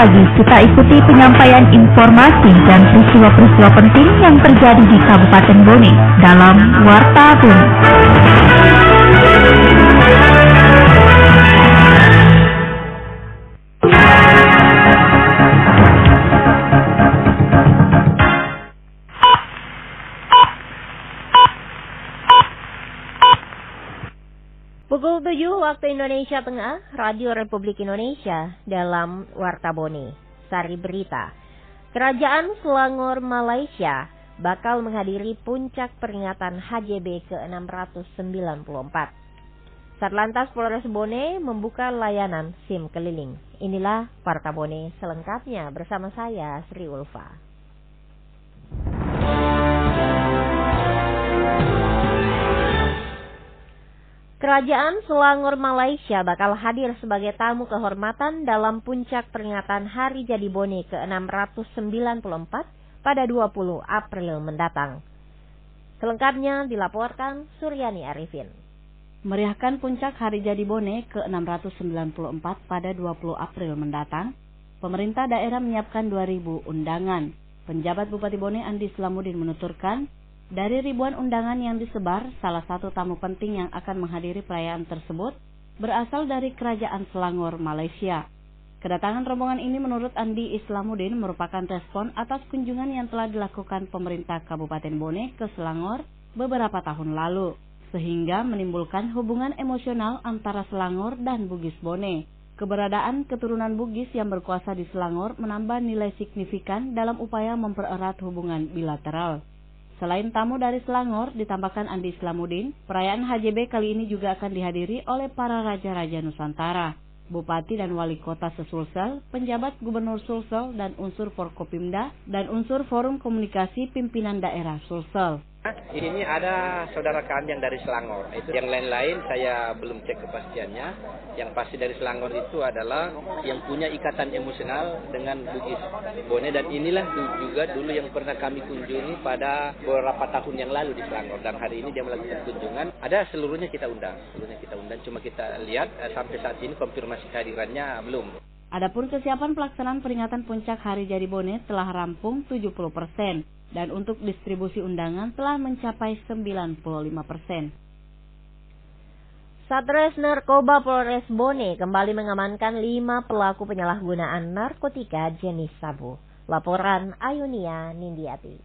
pagi kita ikuti penyampaian informasi dan peristiwa-peristiwa penting yang terjadi di Kabupaten Bone dalam Warta Bone. Pukul 7 waktu Indonesia Tengah, Radio Republik Indonesia dalam Warta Bone. Sari berita. Kerajaan Selangor Malaysia bakal menghadiri puncak peringatan HJB ke-694. Satlantas Polres Bone membuka layanan SIM keliling. Inilah Warta Bone selengkapnya bersama saya Sri Ulfa. Kerajaan Selangor Malaysia bakal hadir sebagai tamu kehormatan dalam puncak peringatan Hari Jadi Bone ke-694 pada 20 April mendatang. Selengkapnya dilaporkan Suryani Arifin. Meriahkan puncak Hari Jadi Bone ke-694 pada 20 April mendatang, pemerintah daerah menyiapkan 2.000 undangan. Penjabat Bupati Bone Andi Islamudin menuturkan, dari ribuan undangan yang disebar, salah satu tamu penting yang akan menghadiri perayaan tersebut berasal dari Kerajaan Selangor, Malaysia. Kedatangan rombongan ini menurut Andi Islamudin merupakan respon atas kunjungan yang telah dilakukan pemerintah Kabupaten Bone ke Selangor beberapa tahun lalu, sehingga menimbulkan hubungan emosional antara Selangor dan Bugis Bone. Keberadaan keturunan Bugis yang berkuasa di Selangor menambah nilai signifikan dalam upaya mempererat hubungan bilateral. Selain tamu dari Selangor, ditambahkan Andi Islamudin, perayaan HJB kali ini juga akan dihadiri oleh para raja-raja Nusantara, bupati dan wali kota se-Sulsel, penjabat gubernur Sulsel dan unsur Forkopimda, dan unsur forum komunikasi pimpinan daerah Sulsel. Ini ada saudara kami yang dari Selangor. Itu yang lain-lain saya belum cek kepastiannya. Yang pasti dari Selangor itu adalah yang punya ikatan emosional dengan Bugis Bone, dan inilah juga dulu yang pernah kami kunjungi pada beberapa tahun yang lalu di Selangor, dan hari ini dia melakukan kunjungan. Ada seluruhnya kita undang. Cuma kita lihat sampai saat ini konfirmasi kehadirannya belum. Adapun kesiapan pelaksanaan peringatan puncak Hari Jadi Bone telah rampung 70%. Dan untuk distribusi undangan telah mencapai 95%. Satres Narkoba Polres Bone kembali mengamankan 5 pelaku penyalahgunaan narkotika jenis sabu. Laporan Ayunia Nindiati.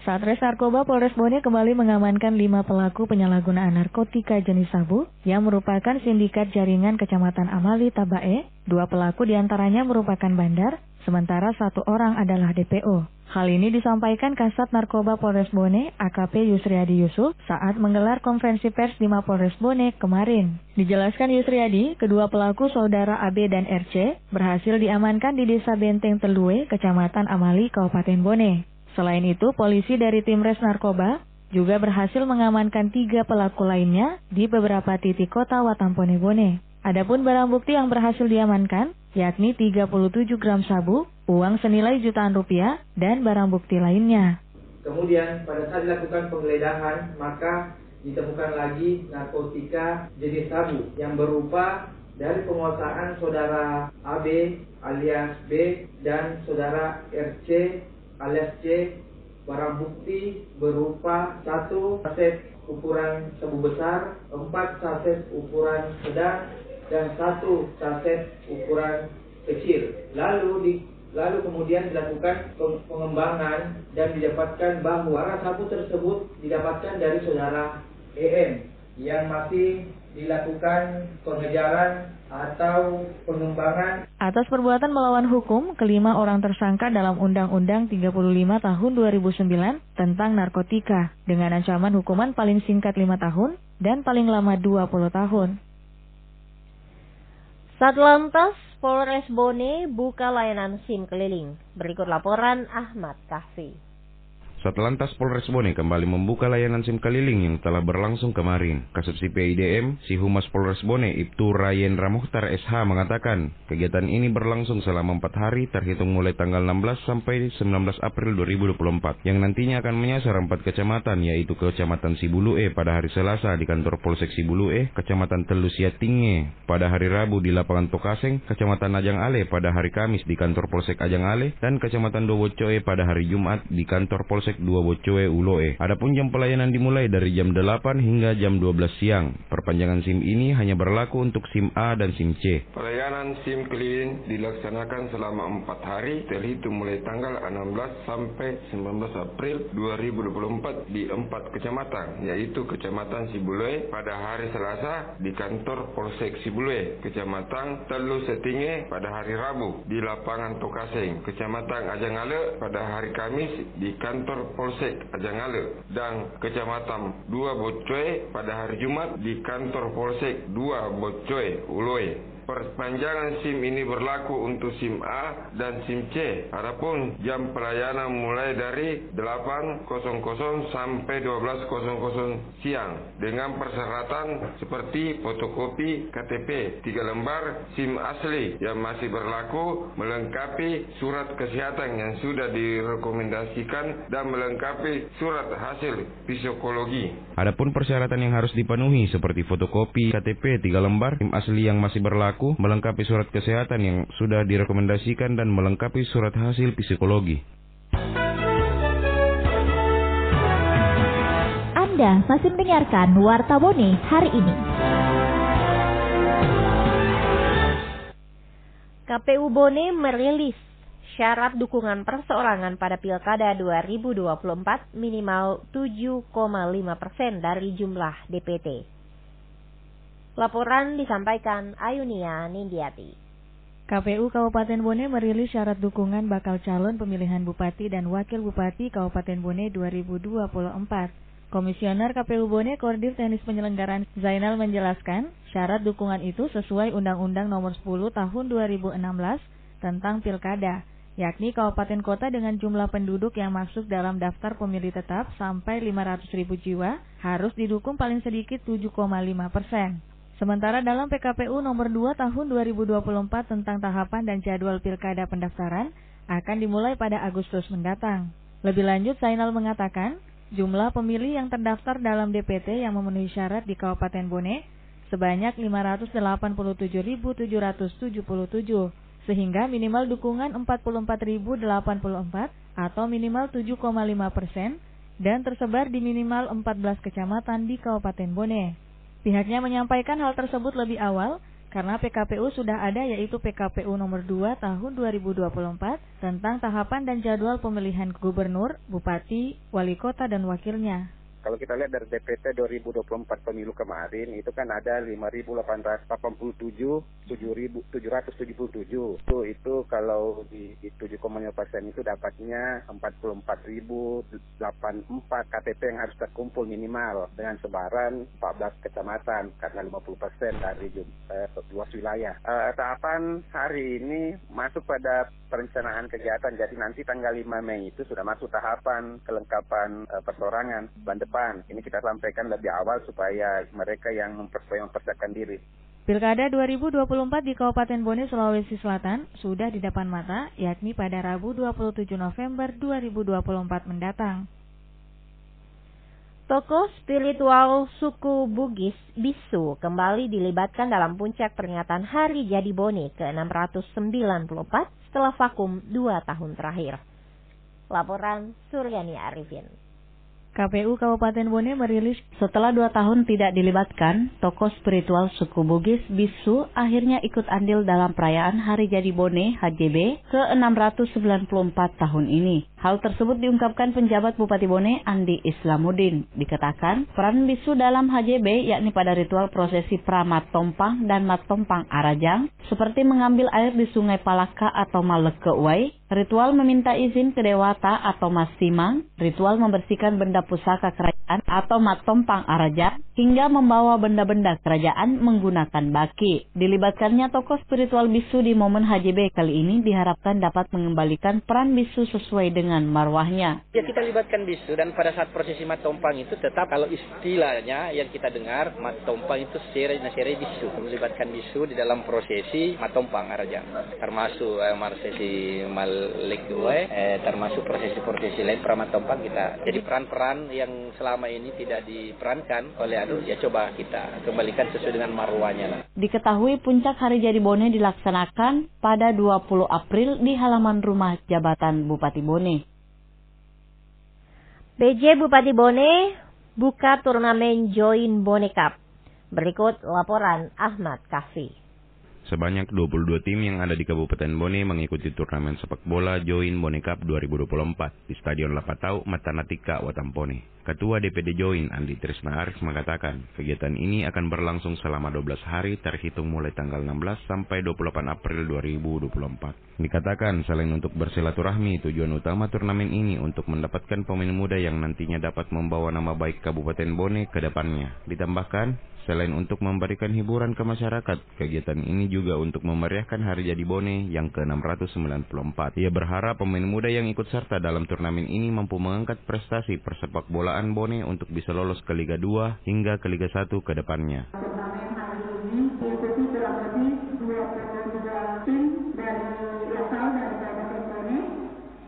Satres Narkoba Polres Bone kembali mengamankan 5 pelaku penyalahgunaan narkotika jenis sabu yang merupakan sindikat jaringan Kecamatan Amali Tabae. 2 pelaku diantaranya merupakan bandar, sementara 1 orang adalah DPO. Hal ini disampaikan Kasat Narkoba Polres Bone, AKP Yusriadi Yusuf, saat menggelar konferensi pers di Mapolres Bone kemarin. Dijelaskan Yusriadi, kedua pelaku saudara AB dan RC berhasil diamankan di Desa Benteng Telue, Kecamatan Amali, Kabupaten Bone. Selain itu, polisi dari Timres Narkoba juga berhasil mengamankan 3 pelaku lainnya di beberapa titik kota Watampone Bone. Adapun barang bukti yang berhasil diamankan, yakni 37 gram sabu, uang senilai jutaan rupiah, dan barang bukti lainnya. Kemudian pada saat dilakukan penggeledahan, maka ditemukan lagi narkotika jenis sabu yang berupa dari penguasaan saudara AB alias B dan saudara RC alias C. Barang bukti berupa 1 saset ukuran sabu besar, 4 saset ukuran sedang, dan 1 saset ukuran kecil. Lalu kemudian dilakukan pengembangan dan didapatkan bahwa sabu tersebut didapatkan dari saudara EM yang masih dilakukan pengejaran atau pengembangan. Atas perbuatan melawan hukum, kelima orang tersangka dalam Undang-Undang 35 tahun 2009 tentang narkotika dengan ancaman hukuman paling singkat 5 tahun dan paling lama 20 tahun. Satlantas Polres Bone buka layanan SIM keliling. Berikut laporan Ahmad Kahfi. Satlantas Polres Bone kembali membuka layanan SIM keliling yang telah berlangsung kemarin. Kasubsi PIDM, Si Humas Polres Bone, Ibtu Rayendra Mukhtar SH mengatakan, kegiatan ini berlangsung selama 4 hari terhitung mulai tanggal 16 sampai 19 April 2024, yang nantinya akan menyasar 4 kecamatan, yaitu Kecamatan Sibulue pada hari Selasa di kantor Polsek Sibulue, Kecamatan Telu Siatinge pada hari Rabu di Lapangan Tokaseng, Kecamatan Ajang Ale pada hari Kamis di kantor Polsek Ajang Ale, dan Kecamatan Dowocoe pada hari Jumat di kantor Polsek 2 Bocoe Uloe. Adapun jam pelayanan dimulai dari jam 8 hingga jam 12 siang. Perpanjangan SIM ini hanya berlaku untuk SIM A dan SIM C. Pelayanan SIM keliling dilaksanakan selama 4 hari terhitung mulai tanggal 16 sampai 19 April 2024 di 4 kecamatan, yaitu Kecamatan Sibulue pada hari Selasa di kantor Polsek Sibulue, Kecamatan Telu Setinge pada hari Rabu di Lapangan Tokaseng, Kecamatan Ajang Ale pada hari Kamis di kantor Polsek Ajang Ale, dan Kecamatan 2 Bocoe pada hari Jumat di kantor Polsek 2 Bocoe Uloe. Perpanjangan SIM ini berlaku untuk SIM A dan SIM C. Adapun jam pelayanan mulai dari 8.00 sampai 12.00 siang dengan persyaratan seperti fotokopi KTP 3 lembar, SIM asli yang masih berlaku, melengkapi surat kesehatan yang sudah direkomendasikan dan melengkapi surat hasil psikologi. Adapun persyaratan yang harus dipenuhi seperti fotokopi KTP 3 lembar, SIM asli yang masih berlaku, melengkapi surat kesehatan yang sudah direkomendasikan dan melengkapi surat hasil psikologi. Anda masih mendengarkan Warta Bone hari ini. KPU Bone merilis syarat dukungan perseorangan pada Pilkada 2024 minimal 7,5% dari jumlah DPT. Laporan disampaikan Ayunia Nindiati. KPU Kabupaten Bone merilis syarat dukungan bakal calon pemilihan Bupati dan Wakil Bupati Kabupaten Bone 2024. Komisioner KPU Bone Koordinator Teknis Penyelenggaraan Zainal menjelaskan, syarat dukungan itu sesuai Undang-Undang Nomor 10 Tahun 2016 tentang Pilkada, yakni kabupaten kota dengan jumlah penduduk yang masuk dalam daftar pemilih tetap sampai 500.000 jiwa harus didukung paling sedikit 7,5%. Sementara dalam PKPU nomor 2 tahun 2024 tentang tahapan dan jadwal pilkada pendaftaran akan dimulai pada Agustus mendatang. Lebih lanjut, Zainal mengatakan, jumlah pemilih yang terdaftar dalam DPT yang memenuhi syarat di Kabupaten Bone sebanyak 587.777, sehingga minimal dukungan 44.084 atau minimal 7,5% dan tersebar di minimal 14 kecamatan di Kabupaten Bone. Pihaknya menyampaikan hal tersebut lebih awal karena PKPU sudah ada, yaitu PKPU nomor 2 tahun 2024 tentang tahapan dan jadwal pemilihan gubernur, bupati, wali kota dan wakilnya. Kalau kita lihat dari DPT 2024 pemilu kemarin, itu kan ada 5.887, 7.777. Itu kalau di 7,5% itu dapatnya 44.084 KTP yang harus terkumpul minimal dengan sebaran 14 kecamatan karena 50% dari luas wilayah. Tahapan hari ini masuk pada perencanaan kegiatan, jadi nanti tanggal 5 Mei itu sudah masuk tahapan kelengkapan perseorangan bulan depan. Ini kita sampaikan lebih awal supaya mereka yang mempersiapkan diri. Pilkada 2024 di Kabupaten Bone, Sulawesi Selatan sudah di depan mata, yakni pada Rabu 27 November 2024 mendatang. Tokoh spiritual suku Bugis, Bisu, kembali dilibatkan dalam puncak peringatan Hari Jadi Bone ke-694 setelah vakum 2 tahun terakhir. Laporan Suryani Arifin. KPU Kabupaten Bone merilis setelah 2 tahun tidak dilibatkan, tokoh spiritual suku Bugis Bisu akhirnya ikut andil dalam perayaan Hari Jadi Bone HJB ke-694 tahun ini. Hal tersebut diungkapkan penjabat Bupati Bone Andi Islamuddin. Dikatakan peran Bisu dalam HJB yakni pada ritual prosesi Pramat Tompang dan Mat Tompang Arajang seperti mengambil air di Sungai Palaka atau Maleke Uai, ritual meminta izin ke Dewata atau Mas Simang, ritual membersihkan benda pusaka kerajaan atau Mat Tompang Arajang, hingga membawa benda-benda kerajaan menggunakan baki. Dilibatkannya tokoh spiritual Bisu di momen HJB kali ini diharapkan dapat mengembalikan peran Bisu sesuai dengan dengan marwahnya. Ya, kita libatkan bisu, dan pada saat prosesi matompang itu tetap kalau istilahnya yang kita dengar matompang itu sere bisu, melibatkan bisu di dalam prosesi matompang Arajang, termasuk prosesi Malik Due, termasuk prosesi lain pramatompang kita. Jadi peran-peran yang selama ini tidak diperankan oleh ya coba kita kembalikan sesuai dengan marwahnya. Diketahui puncak Hari Jadi Bone dilaksanakan pada 20 April di halaman rumah jabatan Bupati Bone. PJ Bupati Bone buka turnamen Join Bone Cup. Berikut laporan Ahmad Kahfi. Sebanyak 22 tim yang ada di Kabupaten Bone mengikuti turnamen sepak bola Join Bone Cup 2024 di Stadion Lapatau, Matanatika, Watampone. Ketua DPD Join, Andi Trisna Aris, mengatakan kegiatan ini akan berlangsung selama 12 hari terhitung mulai tanggal 16 sampai 28 April 2024. Dikatakan selain untuk bersilaturahmi, tujuan utama turnamen ini untuk mendapatkan pemain muda yang nantinya dapat membawa nama baik Kabupaten Bone ke depannya. Ditambahkan, selain untuk memberikan hiburan ke masyarakat, kegiatan ini juga untuk memeriahkan Hari Jadi Bone yang ke-694. Ia berharap pemain muda yang ikut serta dalam turnamen ini mampu mengangkat prestasi persepak bolaan Bone untuk bisa lolos ke Liga 2 hingga ke Liga 1 ke depannya. Turnamen hari ini diikuti kurang lebih 23 tim dari asal dari Kabupaten Bone.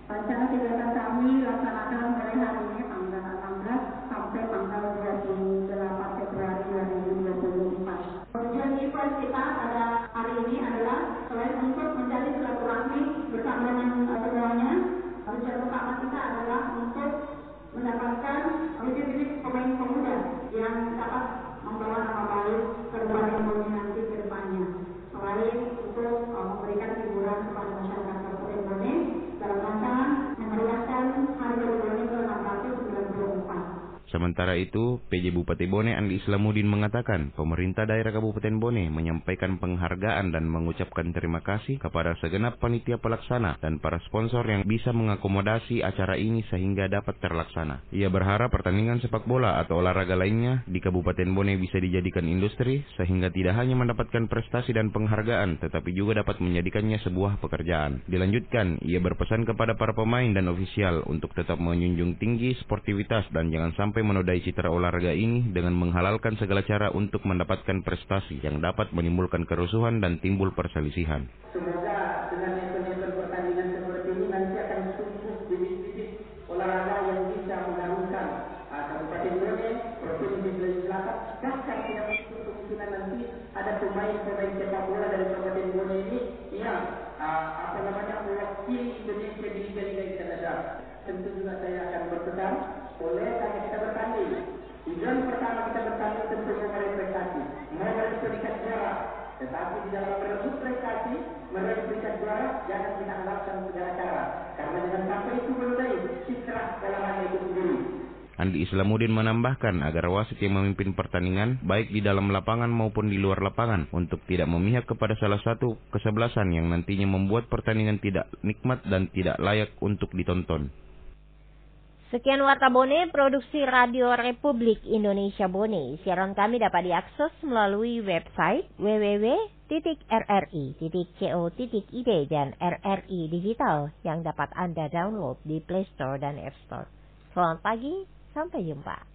Rencana kegiatan kami laksanakan mulai hari ini tanggal 16 sampai tanggal 28 Februari 2024. Tujuan event kita pada hari ini adalah selain untuk mencari silaturahmi bersama dengan semuanya, tujuan utama kita adalah untuk mendapatkan bibit-bibit pemain pemuda yang dapat membawa nama baik Kabupaten Bone nanti ke depannya. Selain untuk memberikan hiburan kepada masyarakat Kabupaten Bone dalam rangka memeriahkan Hari Jadi Bone ke-694. Sementara itu, PJ Bupati Bone Andi Islamudin mengatakan pemerintah daerah Kabupaten Bone menyampaikan penghargaan dan mengucapkan terima kasih kepada segenap panitia pelaksana dan para sponsor yang bisa mengakomodasi acara ini sehingga dapat terlaksana. Ia berharap pertandingan sepak bola atau olahraga lainnya di Kabupaten Bone bisa dijadikan industri sehingga tidak hanya mendapatkan prestasi dan penghargaan tetapi juga dapat menjadikannya sebuah pekerjaan. Dilanjutkan, ia berpesan kepada para pemain dan ofisial untuk tetap menjunjung tinggi sportivitas dan jangan sampai menodai citra olahraga ini dengan menghalalkan segala cara untuk mendapatkan prestasi yang dapat menimbulkan kerusuhan dan timbul perselisihan. Semoga dengan event-event pertandingan seperti ini nanti akan tumbuh bibit-bibit olahraga yang bisa mengharumkan Kabupaten Bone, Provinsi Sulawesi Selatan, bahkan tidak menutup kemungkinan nanti ada pemain-pemain sepak bola dari Kabupaten Bone ini yang mewakili Indonesia di liga-liga internasional. Tentu juga saya akan berpesan oleh karena kita bertanding. Tujuan pertama kita bertanding tentu meraih prestasi, meraih peringkat juara. Tetapi di dalam merebut prestasi, meraih peringkat juara, jangan kita harapkan segala cara. Karena dengan sampai itu menodai citra olahraga itu sendiri. Andi Islamudin menambahkan agar wasit yang memimpin pertandingan baik di dalam lapangan maupun di luar lapangan untuk tidak memihak kepada salah satu kesebelasan yang nantinya membuat pertandingan tidak nikmat dan tidak layak untuk ditonton. Sekian Warta Bone, produksi Radio Republik Indonesia Bone. Siaran kami dapat diakses melalui website www.rri.co.id dan RRI Digital yang dapat Anda download di Play Store dan App Store. Selamat pagi, sampai jumpa.